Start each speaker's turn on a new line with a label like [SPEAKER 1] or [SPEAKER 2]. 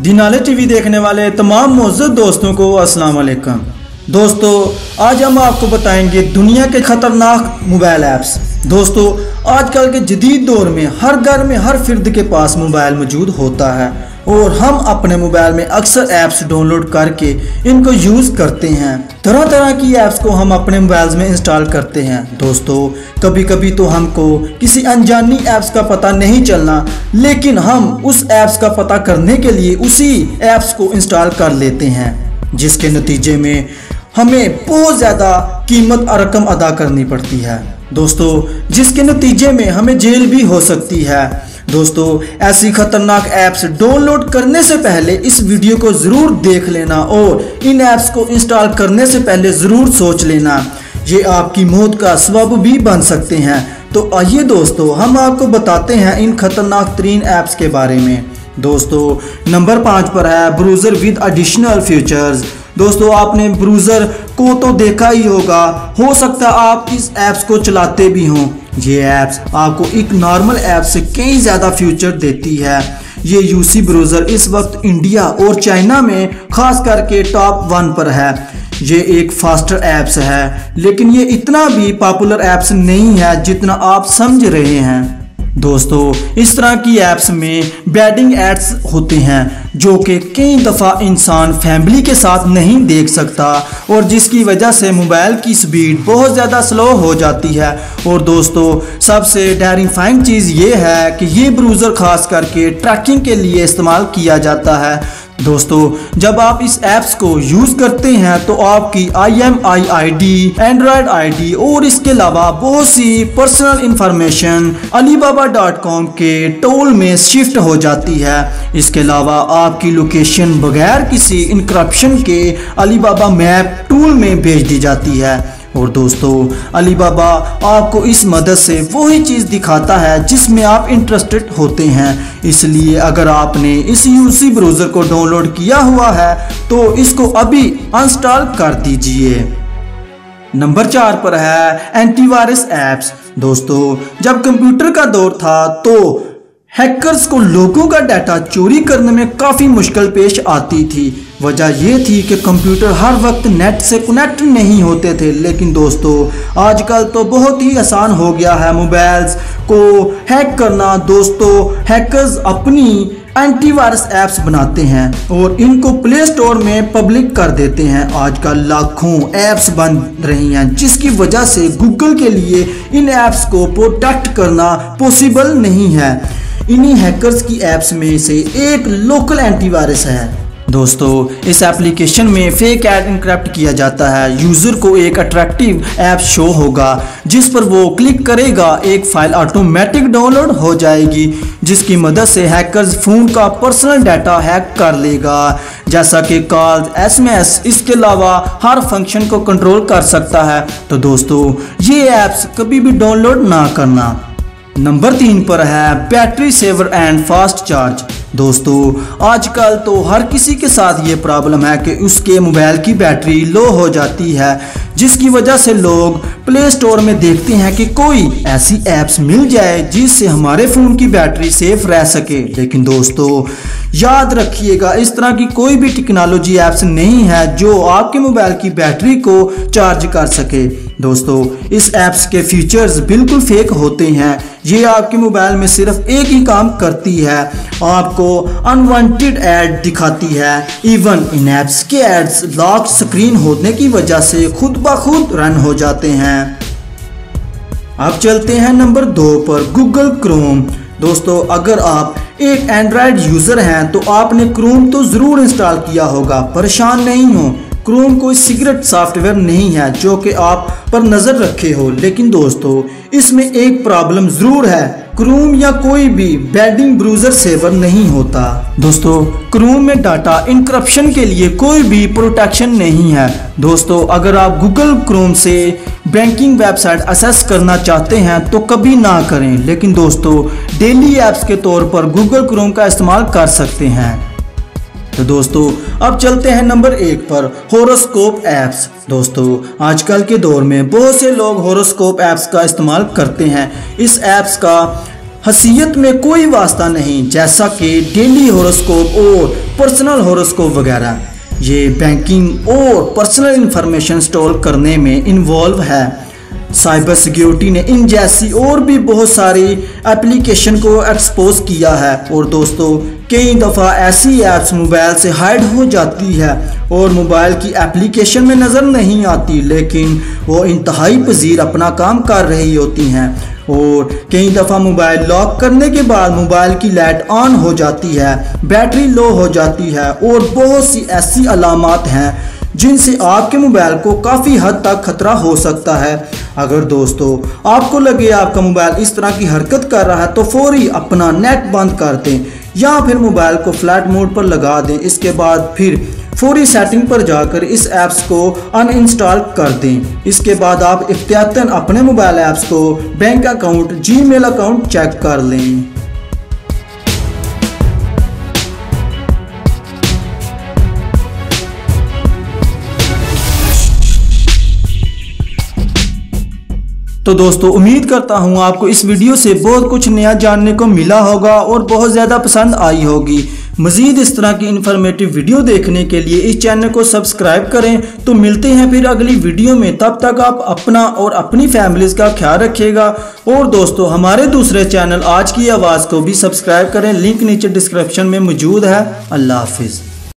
[SPEAKER 1] दिनाले TV देखने वाले तमाम मौजूद दोस्तों को अस्सलाम वालेकुम। दोस्तों, आज हम आपको बताएंगे दुनिया के खतरनाक मोबाइल ऐप्स। दोस्तों, आजकल के जदीद दौर में हर घर में हर फर्द के पास मोबाइल मौजूद होता है और हम अपने मोबाइल में अक्सर ऐप्स डाउनलोड करके इनको यूज़ करते हैं। तरह तरह की ऐप्स को हम अपने मोबाइल में इंस्टॉल करते हैं। दोस्तों, कभी कभी तो हमको किसी अनजानी ऐप्स का पता नहीं चलना, लेकिन हम उस ऐप्स का पता करने के लिए उसी ऐप्स को इंस्टॉल कर लेते हैं, जिसके नतीजे में हमें बहुत ज़्यादा कीमत और रकम अदा करनी पड़ती है। दोस्तों, जिसके नतीजे में हमें जेल भी हो सकती है। दोस्तों, ऐसी खतरनाक ऐप्स डाउनलोड करने से पहले इस वीडियो को ज़रूर देख लेना और इन ऐप्स को इंस्टॉल करने से पहले ज़रूर सोच लेना, ये आपकी मौत का सबब भी बन सकते हैं। तो आइए दोस्तों, हम आपको बताते हैं इन खतरनाक तरीन ऐप्स के बारे में। दोस्तों, नंबर 5 पर है ब्राउज़र विद एडिशनल फीचर्स। दोस्तों, आपने ब्राउज़र को तो देखा ही होगा, हो सकता है आप इस ऐप्स को चलाते भी हों। ये ऐप्स आपको एक नॉर्मल ऐप से कई ज़्यादा फीचर देती है। ये यूसी ब्राउज़र इस वक्त इंडिया और चाइना में खास करके टॉप 1 पर है। ये एक फास्टर ऐप्स है, लेकिन ये इतना भी पॉपुलर ऐप्स नहीं है जितना आप समझ रहे हैं। दोस्तों, इस तरह की ऐप्स में बैडिंग एड्स होते हैं जो कि कई दफ़ा इंसान फैमिली के साथ नहीं देख सकता और जिसकी वजह से मोबाइल की स्पीड बहुत ज़्यादा स्लो हो जाती है। और दोस्तों, सबसे टेरिफाइंग चीज़ ये है कि ये ब्राउज़र खास करके ट्रैकिंग के लिए इस्तेमाल किया जाता है। दोस्तों, जब आप इस ऐप्स को यूज़ करते हैं तो आपकी IMEI ID, एंड्रॉयड ID और इसके अलावा बहुत सी पर्सनल इंफॉर्मेशन alibaba.com के टूल में शिफ्ट हो जाती है। इसके अलावा आपकी लोकेशन बगैर किसी इंक्रिप्शन के अलीबाबा मैप टूल में भेज दी जाती है। और दोस्तों, अलीबाबा आपको इस मदद से वही चीज़ दिखाता है जिसमें आप इंटरेस्टेड होते हैं। इसलिए अगर आपने इस यूसी ब्राउज़र को डाउनलोड किया हुआ है तो इसको अभी अनइंस्टॉल कर दीजिए। नंबर 4 पर है एंटीवायरस ऐप्स। दोस्तों, जब कंप्यूटर का दौर था तो हैकर्स को लोगों का डाटा चोरी करने में काफ़ी मुश्किल पेश आती थी। वजह यह थी कि कंप्यूटर हर वक्त नेट से कनेक्ट नहीं होते थे। लेकिन दोस्तों, आजकल तो बहुत ही आसान हो गया है मोबाइल्स को हैक करना। दोस्तों, हैकर्स अपनी एंटीवायरस ऐप्स बनाते हैं और इनको प्ले स्टोर में पब्लिक कर देते हैं। आजकल लाखों ऐप्स बन रही हैं, जिसकी वजह से गूगल के लिए इन ऐप्स को प्रोटेक्ट करना पॉसिबल नहीं है। इन्हीं हैकर्स की ऐप्स में से एक लोकल एंटीवायरस है। दोस्तों, इस एप्लीकेशन में फेक ऐड इनक्रिप्ट किया जाता है। यूज़र को एक अट्रैक्टिव ऐप शो होगा जिस पर वो क्लिक करेगा, एक फाइल ऑटोमेटिक डाउनलोड हो जाएगी जिसकी मदद से हैकर्स फ़ोन का पर्सनल डाटा हैक कर लेगा, जैसा कि कॉल, SMS। इसके अलावा हर फंक्शन को कंट्रोल कर सकता है। तो दोस्तों, ये ऐप्स कभी भी डाउनलोड ना करना। नंबर 3 पर है battery saver and fast charge. दोस्तों, आजकल तो हर किसी के साथ ये प्रॉब्लम है कि उसके मोबाइल की बैटरी लो हो जाती है, जिसकी वजह से लोग प्ले स्टोर में देखते हैं कि कोई ऐसी ऐप्स मिल जाए जिससे हमारे फ़ोन की बैटरी सेफ रह सके। लेकिन दोस्तों, याद रखिएगा, इस तरह की कोई भी टेक्नोलॉजी ऐप्स नहीं है जो आपके मोबाइल की बैटरी को चार्ज कर सके। दोस्तों, इस ऐप्स के फीचर्स बिल्कुल फेक होते हैं। ये आपके मोबाइल में सिर्फ एक ही काम करती है, आपको अनवांटेड ऐड दिखाती है। इवन इन ऐप्स के एड्स लॉक स्क्रीन होने की वजह से खुद ब खुद रन हो जाते हैं। अब चलते हैं नंबर 2 पर, गूगल क्रोम। दोस्तों, अगर आप एक एंड्रॉयड यूज़र हैं तो आपने क्रोम तो ज़रूर इंस्टॉल किया होगा। परेशान नहीं हो, क्रोम कोई सीक्रेट सॉफ्टवेयर नहीं है जो कि आप पर नज़र रखे हो। लेकिन दोस्तों, इसमें एक प्रॉब्लम ज़रूर है, क्रोम या कोई भी बैडिंग ब्राउज़र सेवर नहीं होता। दोस्तों, क्रोम में डाटा इंक्रिप्शन के लिए कोई भी प्रोटेक्शन नहीं है। दोस्तों, अगर आप गूगल क्रोम से बैंकिंग वेबसाइट एक्सेस करना चाहते हैं तो कभी ना करें। लेकिन दोस्तों, डेली ऐप्स के तौर पर गूगल क्रोम का इस्तेमाल कर सकते हैं। तो दोस्तों, अब चलते हैं नंबर 1 पर, होरोस्कोप ऐप्स। दोस्तों, आजकल के दौर में बहुत से लोग होरोस्कोप ऐप्स का इस्तेमाल करते हैं। इस ऐप्स का हैसियत में कोई वास्ता नहीं, जैसा कि डेली हॉरोस्कोप और पर्सनल हॉरोस्कोप वगैरह। ये बैंकिंग और पर्सनल इंफॉर्मेशन स्टोर करने में इन्वॉल्व है। साइबर सिक्योरिटी ने इन जैसी और भी बहुत सारी एप्लीकेशन को एक्सपोज किया है। और दोस्तों, कई दफ़ा ऐसी ऐप्स मोबाइल से हाइड हो जाती है और मोबाइल की एप्लीकेशन में नज़र नहीं आती, लेकिन वो इंतहाई पजीर अपना काम कर रही होती हैं। और कई दफ़ा मोबाइल लॉक करने के बाद मोबाइल की लाइट ऑन हो जाती है, बैटरी लो हो जाती है और बहुत सी ऐसी अलामात हैं जिनसे आपके मोबाइल को काफ़ी हद तक खतरा हो सकता है। अगर दोस्तों आपको लगे आपका मोबाइल इस तरह की हरकत कर रहा है तो फौरी अपना नेट बंद कर दें या फिर मोबाइल को फ्लाइट मोड पर लगा दें। इसके बाद फिर फौरी सेटिंग पर जाकर इस ऐप्स को अनइंस्टॉल कर दें। इसके बाद आप एहतियातन अपने मोबाइल ऐप्स को bank account, Gmail account check कर लें। तो दोस्तों, उम्मीद करता हूँ आपको इस वीडियो से बहुत कुछ नया जानने को मिला होगा और बहुत ज़्यादा पसंद आई होगी। मज़ीद इस तरह की इन्फॉर्मेटिव वीडियो देखने के लिए इस चैनल को सब्सक्राइब करें। तो मिलते हैं फिर अगली वीडियो में, तब तक आप अपना और अपनी फैमिलीज़ का ख्याल रखिएगा। और दोस्तों, हमारे दूसरे चैनल आज की आवाज़ को भी सब्सक्राइब करें, लिंक नीचे डिस्क्रिप्शन में मौजूद है। अल्लाह हाफिज़।